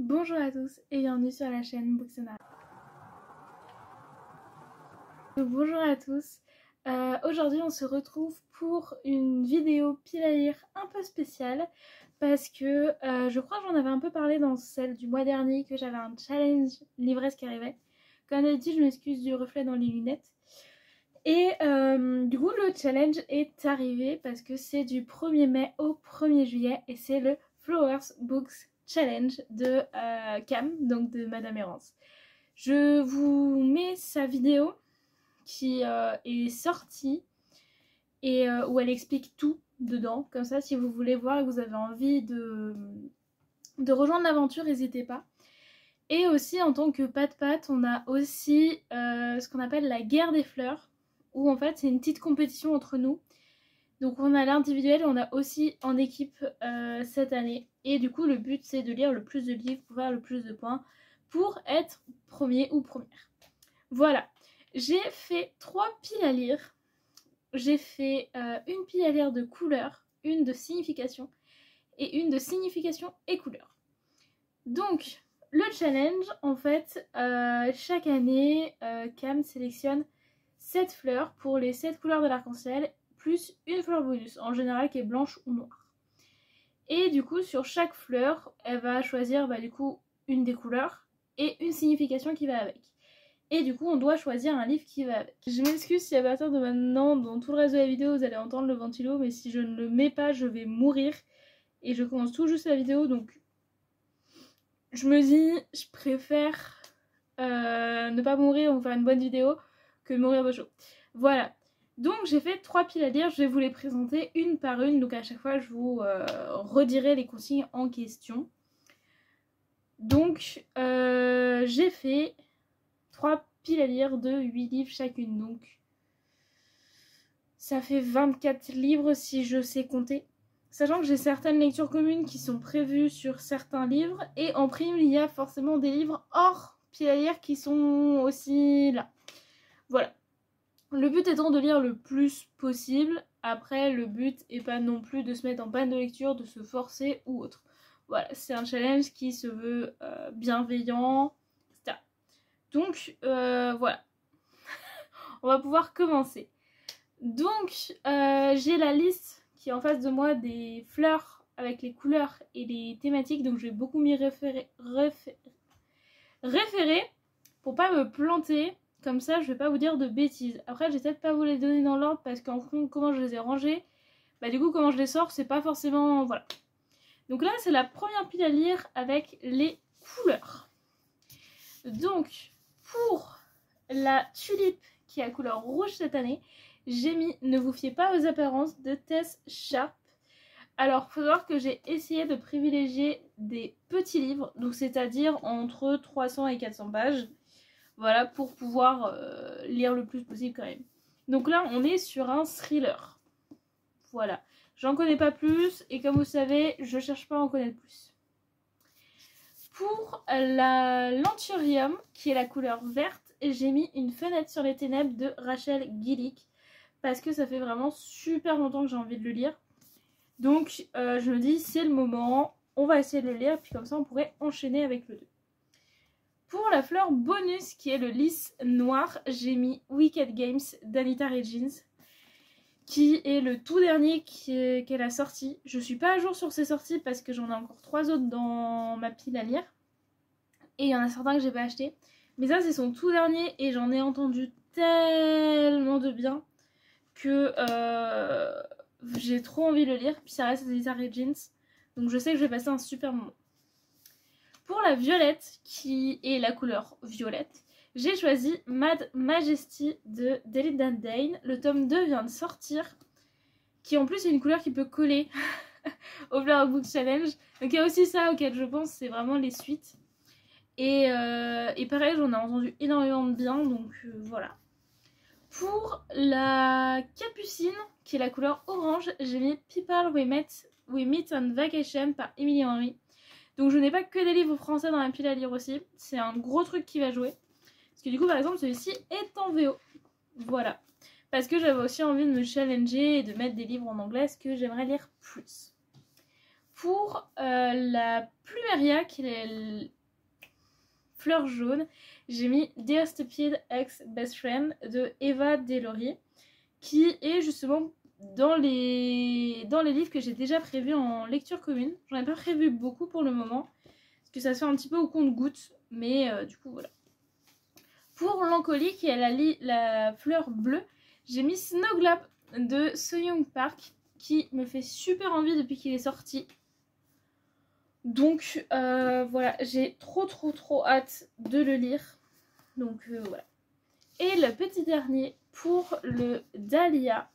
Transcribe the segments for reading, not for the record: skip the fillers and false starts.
Bonjour à tous et bienvenue sur la chaîne Booksona. Bonjour à tous, aujourd'hui on se retrouve pour une vidéo pile à lire un peu spéciale parce que je crois que j'en avais un peu parlé dans celle du mois dernier que j'avais un challenge livresse qui arrivait. Comme d'habitude je m'excuse du reflet dans les lunettes. Et du coup le challenge est arrivé parce que c'est du 1er mai au 1er juillet et c'est le Flowers Books Challenge de Cam, donc de Madame Errance. Je vous mets sa vidéo qui est sortie et où elle explique tout dedans. Comme ça, si vous voulez voir et que vous avez envie de rejoindre l'aventure, n'hésitez pas. Et aussi, en tant que pat-pat, on a aussi ce qu'on appelle la guerre des fleurs, où en fait, c'est une petite compétition entre nous. Donc on a l'individuel, on a aussi en équipe cette année. Et du coup, le but, c'est de lire le plus de livres pour faire le plus de points pour être premier ou première. Voilà. J'ai fait 3 piles à lire. J'ai fait une pile à lire de couleurs, une de signification et une de signification et couleurs. Donc, le challenge, en fait, chaque année, Cam sélectionne 7 fleurs pour les 7 couleurs de l'arc-en-ciel, plus une fleur bonus, en général qui est blanche ou noire. Et du coup, sur chaque fleur, elle va choisir du coup une des couleurs et une signification qui va avec. Et du coup, on doit choisir un livre qui va avec. Je m'excuse si à partir de maintenant, dans tout le reste de la vidéo, vous allez entendre le ventilo, mais si je ne le mets pas, je vais mourir. Et je commence tout juste la vidéo, donc je me dis, je préfère ne pas mourir ou faire une bonne vidéo que mourir de chaud. Voilà. Donc j'ai fait 3 piles à lire, je vais vous les présenter une par une, donc à chaque fois je vous redirai les consignes en question. Donc j'ai fait 3 piles à lire de 8 livres chacune, donc ça fait 24 livres si je sais compter. Sachant que j'ai certaines lectures communes qui sont prévues sur certains livres, et en prime il y a forcément des livres hors piles à lire qui sont aussi là. Voilà. Le but étant de lire le plus possible. Après, le but est pas non plus de se mettre en panne de lecture, de se forcer ou autre. Voilà, c'est un challenge qui se veut bienveillant, etc. Donc, voilà. On va pouvoir commencer. Donc, j'ai la liste qui est en face de moi des fleurs avec les couleurs et les thématiques. Donc, je vais beaucoup m'y référer pour pas me planter. Comme ça, je vais pas vous dire de bêtises. Après, je vais peut-être pas vous les donner dans l'ordre parce qu'en fond, comment je les ai rangés, du coup, comment je les sors, c'est pas forcément... Voilà. Donc là, c'est la première pile à lire avec les couleurs. Donc, pour la tulipe qui est à couleur rouge cette année, j'ai mis « Ne vous fiez pas aux apparences » de Tess Sharp. Alors, il faut savoir que j'ai essayé de privilégier des petits livres, donc c'est-à-dire entre 300 et 400 pages. Voilà, pour pouvoir lire le plus possible quand même. Donc là, on est sur un thriller. Voilà. J'en connais pas plus, et comme vous savez, je cherche pas à en connaître plus. Pour la Lanturium, qui est la couleur verte, j'ai mis Une fenêtre sur les ténèbres de Rachel Gillick, parce que ça fait vraiment super longtemps que j'ai envie de le lire. Donc je me dis, c'est le moment, on va essayer de le lire, puis comme ça on pourrait enchaîner avec le 2. Pour la fleur bonus qui est le lys noir, j'ai mis Wicked Games d'Anita Regins, qui est le tout dernier qu'elle a sorti. Je suis pas à jour sur ses sorties parce que j'en ai encore 3 autres dans ma pile à lire. Et il y en a certains que j'ai pas acheté. Mais ça c'est son tout dernier et j'en ai entendu tellement de bien que j'ai trop envie de le lire. Puis ça reste Anita Regins, donc je sais que je vais passer un super moment. Pour la violette, qui est la couleur violette, j'ai choisi Mad Majesty de Delita Dane. Le tome 2 vient de sortir, qui en plus est une couleur qui peut coller au Flower Book Challenge. Donc il y a aussi ça auquel je pense, c'est vraiment les suites. Et pareil, j'en ai entendu énormément de bien, donc voilà. Pour la capucine, qui est la couleur orange, j'ai mis People We Meet on Vacation par Emily Henry. Donc je n'ai pas que des livres français dans la pile à lire aussi. C'est un gros truc qui va jouer. Parce que du coup par exemple celui-ci est en VO. Voilà. Parce que j'avais aussi envie de me challenger et de mettre des livres en anglais, ce que j'aimerais lire plus. Pour la pluméria, qui est fleur jaune, j'ai mis Dear Stupid Ex Best Friend de Eva Delory, qui est justement dans les livres que j'ai déjà prévus en lecture commune. J'en ai pas prévu beaucoup pour le moment, parce que ça se fait un petit peu au compte-gouttes, mais du coup voilà. Pour Lancolie, qui est la fleur bleue, j'ai mis Snow Globe de Seoyoung Park, qui me fait super envie depuis qu'il est sorti. Donc voilà, j'ai trop hâte de le lire. Donc voilà. Et le petit dernier pour le Dahlia,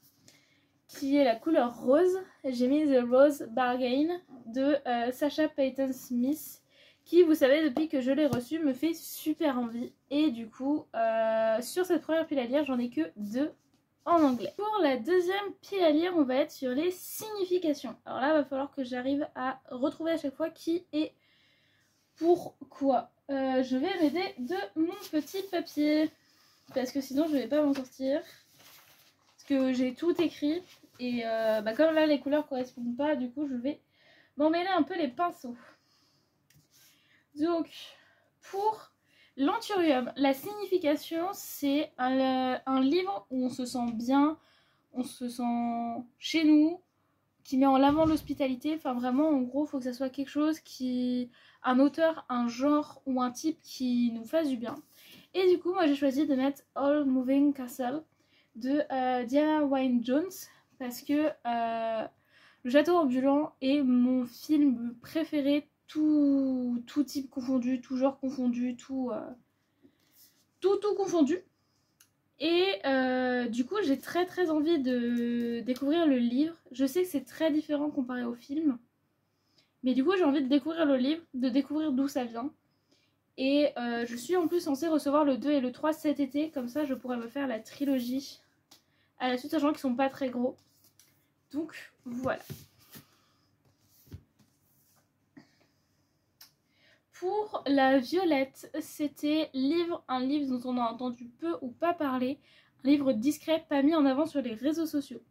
qui est la couleur rose, j'ai mis The Rose Bargain de Sacha Peyton Smith, qui, vous savez, depuis que je l'ai reçu, me fait super envie. Et du coup, sur cette première pile à lire, j'en ai que 2 en anglais. Pour la deuxième pile à lire, on va être sur les significations. Alors là, il va falloir que j'arrive à retrouver à chaque fois qui est pourquoi. Je vais m'aider de mon petit papier, parce que sinon je vais pas m'en sortir. Parce que j'ai tout écrit, et comme là les couleurs correspondent pas, du coup je vais m'en mêler un peu les pinceaux. Donc, pour l'Anthurium, la signification, c'est un livre où on se sent bien, on se sent chez nous, qui met en avant l'hospitalité. Enfin vraiment, en gros, il faut que ça soit quelque chose qui... un auteur, un genre ou un type qui nous fasse du bien. Et du coup, moi j'ai choisi de mettre All Moving Castle de Diana Wynne Jones, parce que Le Château ambulant est mon film préféré, tout type confondu, tout genre confondu, tout confondu. Et du coup j'ai très envie de découvrir le livre. Je sais que c'est très différent comparé au film, mais du coup j'ai envie de découvrir le livre, de découvrir d'où ça vient. Et je suis en plus censée recevoir le 2 et le 3 cet été, comme ça je pourrais me faire la trilogie à la suite, sachant qu'ils sont pas très gros. Donc voilà. Pour la violette, c'était un livre dont on a entendu peu ou pas parler, un livre discret, pas mis en avant sur les réseaux sociaux.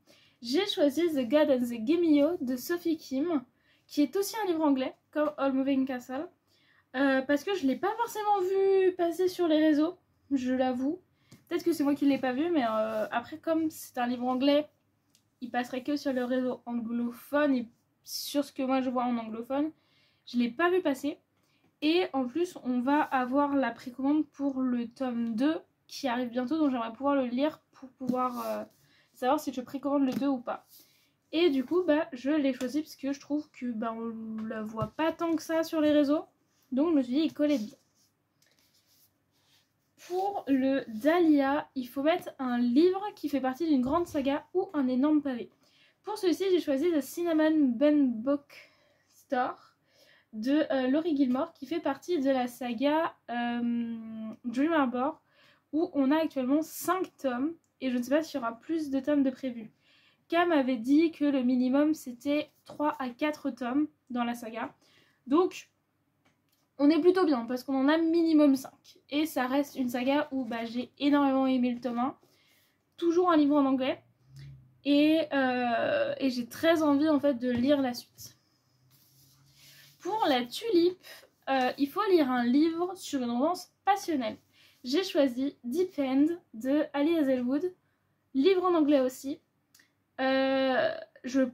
J'ai choisi The God and the Gemio de Sophie Kim, qui est aussi un livre anglais, comme All Moving Castle, parce que je ne l'ai pas forcément vu passer sur les réseaux, je l'avoue. Peut-être que c'est moi qui ne l'ai pas vu, mais après, comme c'est un livre anglais, il passerait que sur le réseau anglophone, et sur ce que moi je vois en anglophone, je ne l'ai pas vu passer. Et en plus, on va avoir la précommande pour le tome 2 qui arrive bientôt, donc j'aimerais pouvoir le lire pour pouvoir savoir si je précommande le 2 ou pas. Et du coup, je l'ai choisi parce que je trouve que on la voit pas tant que ça sur les réseaux. Donc je me suis dit, il collait bien. Pour le Dahlia, il faut mettre un livre qui fait partie d'une grande saga ou un énorme pavé. Pour celui-ci, j'ai choisi The Cinnamon Bun Book Store de Laurie Gilmore, qui fait partie de la saga Dream Harbor, où on a actuellement 5 tomes, et je ne sais pas s'il y aura plus de tomes de prévus. Cam avait dit que le minimum c'était 3 à 4 tomes dans la saga, donc on est plutôt bien, parce qu'on en a minimum 5, et ça reste une saga où j'ai énormément aimé le tome 1, toujours un livre en anglais, et j'ai très envie en fait de lire la suite. Pour la tulipe, il faut lire un livre sur une romance passionnelle. J'ai choisi Deep End de Ali Hazelwood, livre en anglais aussi. Je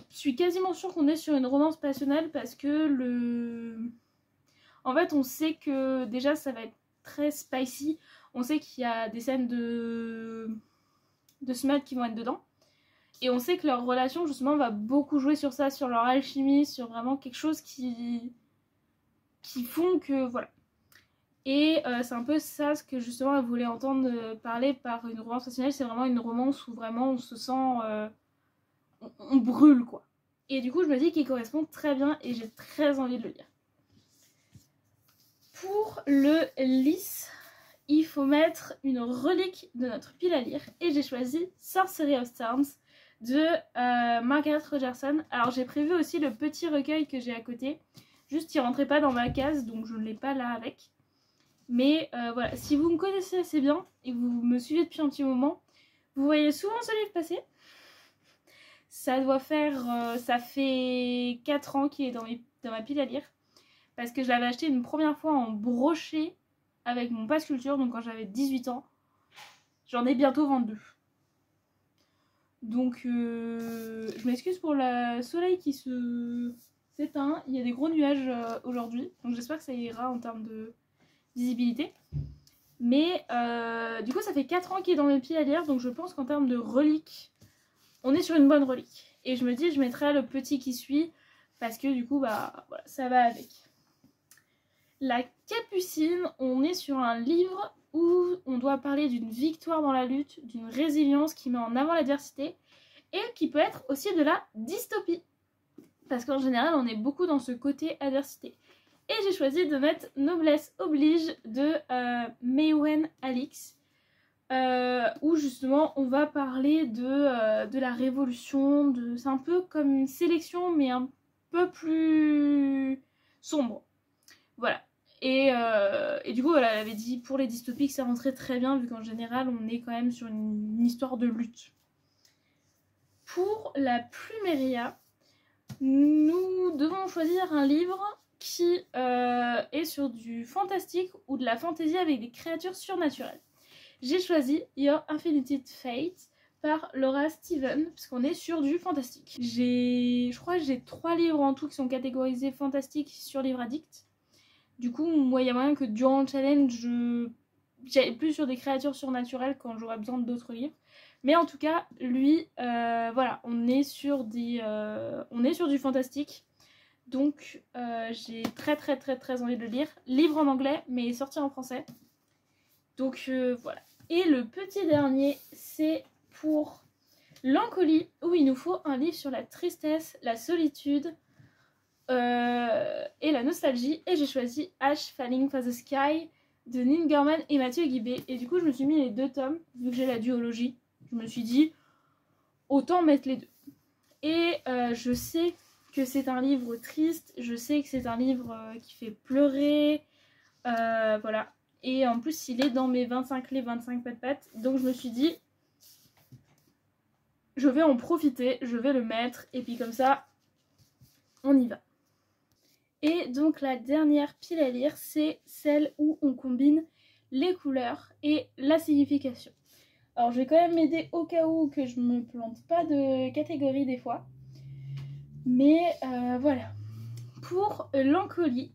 suis quasiment sûre qu'on est sur une romance passionnelle parce que en fait, on sait que déjà ça va être très spicy. On sait qu'il y a des scènes de smut qui vont être dedans. Et on sait que leur relation, justement, va beaucoup jouer sur ça, sur leur alchimie, sur vraiment quelque chose qui font que, voilà. Et c'est un peu ça ce que, justement, elle voulait entendre parler par une romance passionnelle. C'est vraiment une romance où vraiment on se sent... on brûle, quoi. Et du coup, je me dis qu'il correspond très bien et j'ai très envie de le lire. Pour le lys, il faut mettre une relique de notre pile à lire. Et j'ai choisi Sorcery of Storms de Margaret Rogerson. Alors j'ai prévu aussi le petit recueil que j'ai à côté, juste il rentrait pas dans ma case donc je ne l'ai pas là avec, mais voilà, si vous me connaissez assez bien et que vous me suivez depuis un petit moment, vous voyez souvent ce livre passer. Ça doit faire... ça fait 4 ans qu'il est dans ma pile à lire. Parce que je l'avais acheté une première fois en brochet avec mon pass culture, donc quand j'avais 18 ans. J'en ai bientôt 22. Donc je m'excuse pour le soleil qui s'éteint. Il y a des gros nuages aujourd'hui. Donc j'espère que ça ira en termes de visibilité. Mais du coup ça fait 4 ans qu'il est dans mes pieds à lire. Donc je pense qu'en termes de relique, on est sur une bonne relique. Et je me dis je mettrai le petit qui suit. Parce que du coup bah voilà, ça va avec. La Capucine, on est sur un livre où on doit parler d'une victoire dans la lutte, d'une résilience qui met en avant l'adversité et qui peut être aussi de la dystopie. Parce qu'en général, on est beaucoup dans ce côté adversité. Et j'ai choisi de mettre Noblesse oblige de Maywen Alix, où justement on va parler de la révolution, c'est un peu comme une sélection mais un peu plus sombre. Voilà. Et du coup, voilà, elle avait dit pour les dystopiques, ça rentrait très bien, vu qu'en général, on est quand même sur une histoire de lutte. Pour la Plumeria, nous devons choisir un livre qui est sur du fantastique ou de la fantasy avec des créatures surnaturelles. J'ai choisi Your Infinite Fate par Laura Steven, puisqu'on est sur du fantastique. Je crois que j'ai 3 livres en tout qui sont catégorisés fantastique sur Livre Addict. Du coup, moi, il y a moyen que durant le challenge, j'aille plus sur des créatures surnaturelles quand j'aurai besoin d'autres livres. Mais en tout cas, lui, voilà, on est sur du fantastique. Donc, j'ai très envie de le lire. Livre en anglais, mais sorti en français. Donc, voilà. Et le petit dernier, c'est pour Lancolie, où il nous faut un livre sur la tristesse, la solitude... et la nostalgie, et j'ai choisi Ash Falling for the Sky de Neil Gaiman et Mathieu Guibé, et du coup je me suis mis les 2 tomes vu que j'ai la duologie. Je me suis dit autant mettre les 2, et je sais que c'est un livre triste, je sais que c'est un livre qui fait pleurer, voilà, et en plus il est dans mes 25 les 25 pattes, donc je me suis dit je vais en profiter, je vais le mettre, et puis comme ça on y va. Et donc la dernière pile à lire, c'est celle où on combine les couleurs et la signification. Alors je vais quand même m'aider au cas où que je me plante pas de catégorie des fois. Mais voilà. Pour Lancolie,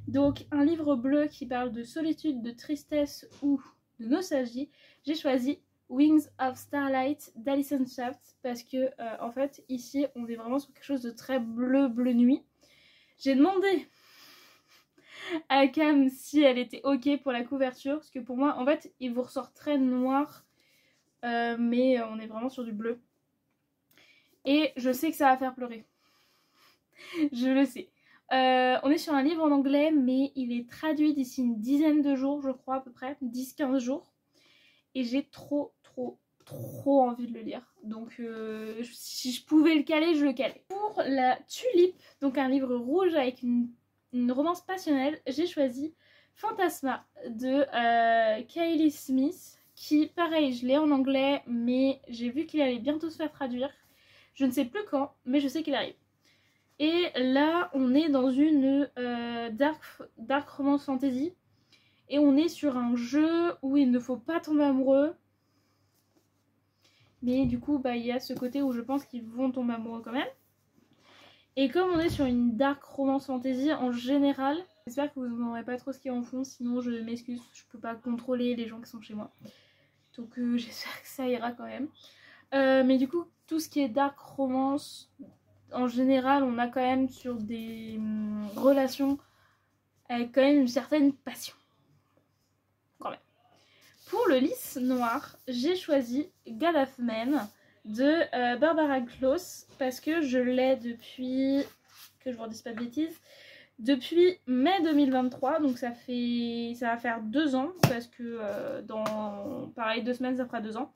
donc un livre bleu qui parle de solitude, de tristesse ou de nostalgie, j'ai choisi Wings of Starlight d'Alison Shaft parce que en fait ici on est vraiment sur quelque chose de très bleu nuit. J'ai demandé à Cam si elle était ok pour la couverture, parce que pour moi, en fait, il vous ressort très noir, mais on est vraiment sur du bleu. Et je sais que ça va faire pleurer. Je le sais. On est sur un livre en anglais, mais il est traduit d'ici une dizaine de jours, je crois, à peu près, 10-15 jours. Et j'ai trop envie de le lire. Donc, si je pouvais le caler, je le calais. Pour la Tulipe, donc un livre rouge avec une romance passionnelle, j'ai choisi Fantasma de Kylie Smith, qui, pareil, je l'ai en anglais, mais j'ai vu qu'il allait bientôt se faire traduire. Je ne sais plus quand, mais je sais qu'il arrive. Et là, on est dans une dark romance fantasy. Et on est sur un jeu où il ne faut pas tomber amoureux. Mais du coup, bah, il y a ce côté où je pense qu'ils vont tomber amoureux quand même. Et comme on est sur une dark romance fantasy en général, j'espère que vous n'aurez pas trop ce qu'ils en font, sinon je m'excuse, je peux pas contrôler les gens qui sont chez moi. Donc j'espère que ça ira quand même. Mais du coup, tout ce qui est dark romance, en général, on a quand même sur des relations avec quand même une certaine passion. Quand même. Pour le lys noir, j'ai choisi God of Men de Barbara Kloss parce que je l'ai depuis, que je vous redise pas de bêtises, depuis mai 2023, donc ça va faire 2 ans parce que dans pareil 2 semaines ça fera 2 ans.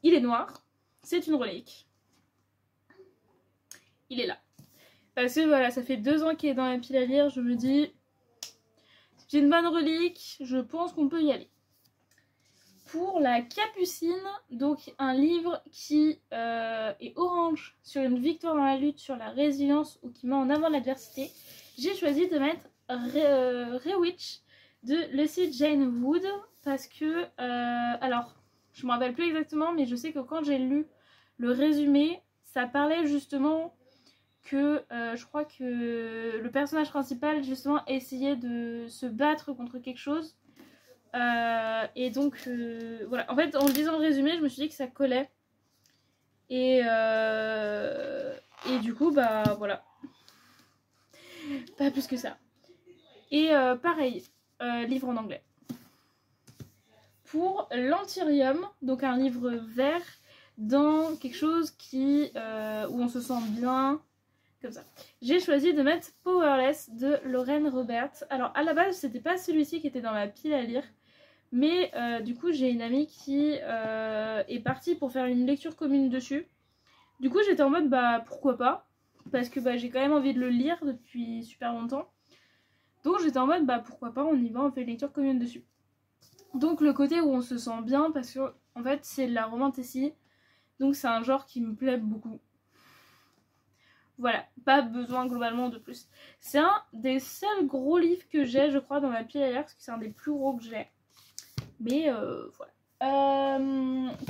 Il est noir, c'est une relique. Il est là. Parce que voilà, ça fait 2 ans qu'il est dans la pile à lire, je me dis c'est une bonne relique, je pense qu'on peut y aller. pour la Capucine, donc un livre qui est orange sur une victoire dans la lutte, sur la résilience ou qui met en avant l'adversité, j'ai choisi de mettre Rewitch de Lucy Jane Wood parce que, alors, je me rappelle plus exactement, mais je sais que quand j'ai lu le résumé, ça parlait justement que je crois que le personnage principal justement essayait de se battre contre quelque chose. Et donc voilà, en fait en lisant le résumé je me suis dit que ça collait et du coup bah voilà, pas plus que ça. Et pareil, livre en anglais pour l'Anthurium, donc un livre vert dans quelque chose qui où on se sent bien comme ça. J'ai choisi de mettre Powerless de Lauren Roberts. Alors à la base c'était pas celui-ci qui était dans ma pile à lire, mais du coup j'ai une amie qui est partie pour faire une lecture commune dessus. Du coup j'étais en mode bah pourquoi pas, parce que bah, j'ai quand même envie de le lire depuis super longtemps. Donc j'étais en mode bah pourquoi pas, on y va, on fait une lecture commune dessus. Donc le côté où on se sent bien, parce que en fait c'est de la romantasy, donc c'est un genre qui me plaît beaucoup. Voilà, pas besoin globalement de plus. C'est un des seuls gros livres que j'ai, je crois, dans ma pile à lire, parce que c'est un des plus gros que j'ai. Mais voilà.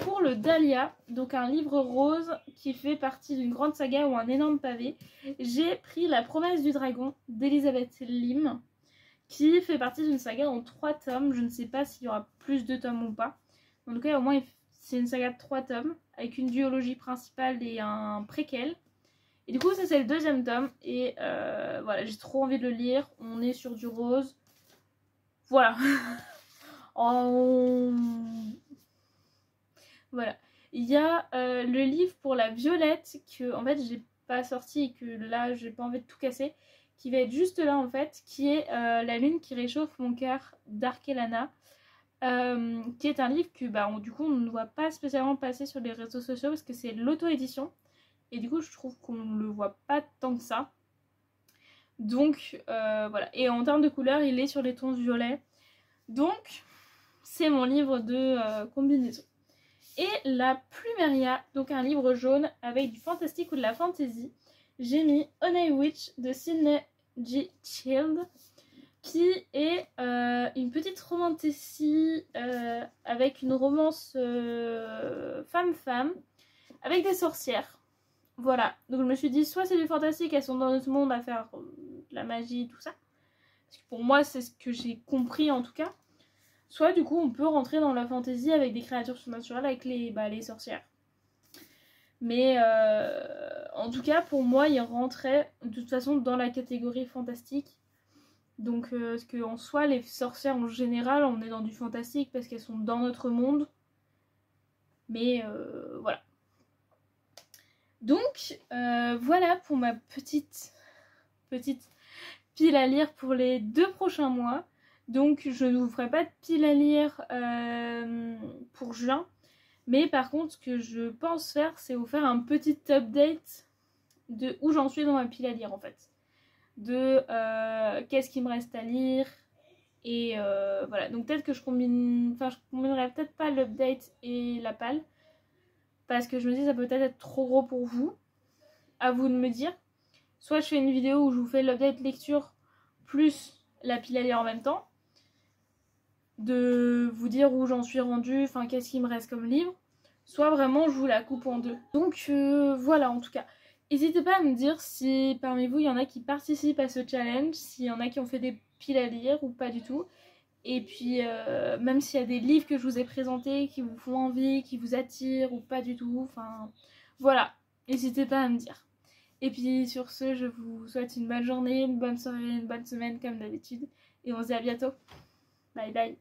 Pour le Dahlia, donc un livre rose qui fait partie d'une grande saga ou un énorme pavé, j'ai pris La promesse du dragon d'Elizabeth Lim, qui fait partie d'une saga en 3 tomes. Je ne sais pas s'il y aura plus de tomes ou pas. En tout cas, au moins, c'est une saga de 3 tomes, avec une duologie principale et un préquel. Et du coup, ça c'est le 2e tome. Et voilà, j'ai trop envie de le lire. On est sur du rose. Voilà. Voilà. Il y a le livre pour la Violette que en fait j'ai pas sorti et que là j'ai pas envie de tout casser, qui va être juste là en fait, qui est La lune qui réchauffe mon cœur d'Arkelana, qui est un livre que bah, du coup on ne voit pas spécialement passer sur les réseaux sociaux parce que c'est l'auto-édition et du coup je trouve qu'on ne le voit pas tant que ça. Donc voilà. Et en termes de couleur il est sur les tons violets. Donc c'est mon livre de combinaison. Et la Plumeria, donc un livre jaune avec du fantastique ou de la fantasy. J'ai mis Honey Witch de Sidney G. Child, qui est une petite romantasy avec une romance femme-femme avec des sorcières. Voilà, donc je me suis dit soit c'est du fantastique, elles sont dans notre monde à faire de la magie, tout ça. Parce que pour moi c'est ce que j'ai compris en tout cas. Soit du coup on peut rentrer dans la fantasy avec des créatures surnaturelles avec les sorcières. Mais en tout cas pour moi il rentrait de toute façon dans la catégorie fantastique. Donc parce qu'en soi les sorcières en général on est dans du fantastique parce qu'elles sont dans notre monde. Mais voilà. Donc voilà pour ma petite pile à lire pour les 2 prochains mois. Donc je ne vous ferai pas de pile à lire pour juin. Mais par contre ce que je pense faire c'est vous faire un petit update de où j'en suis dans ma pile à lire en fait. De qu'est-ce qui me reste à lire. Et voilà, donc peut-être que je combinerai peut-être pas l'update et la palle. Parce que je me dis ça peut peut-être être trop gros pour vous. À vous de me dire. Soit je fais une vidéo où je vous fais l'update lecture plus la pile à lire en même temps. De vous dire où j'en suis rendue, enfin qu'est-ce qui me reste comme livre. Soit vraiment je vous la coupe en 2. Donc voilà en tout cas. N'hésitez pas à me dire si parmi vous il y en a qui participent à ce challenge, s'il y en a qui ont fait des piles à lire ou pas du tout. Et puis même s'il y a des livres que je vous ai présentés qui vous font envie, qui vous attirent ou pas du tout. Enfin voilà, n'hésitez pas à me dire. Et puis sur ce, je vous souhaite une bonne journée, une bonne soirée, une bonne semaine comme d'habitude. Et on se dit à bientôt. Bye bye.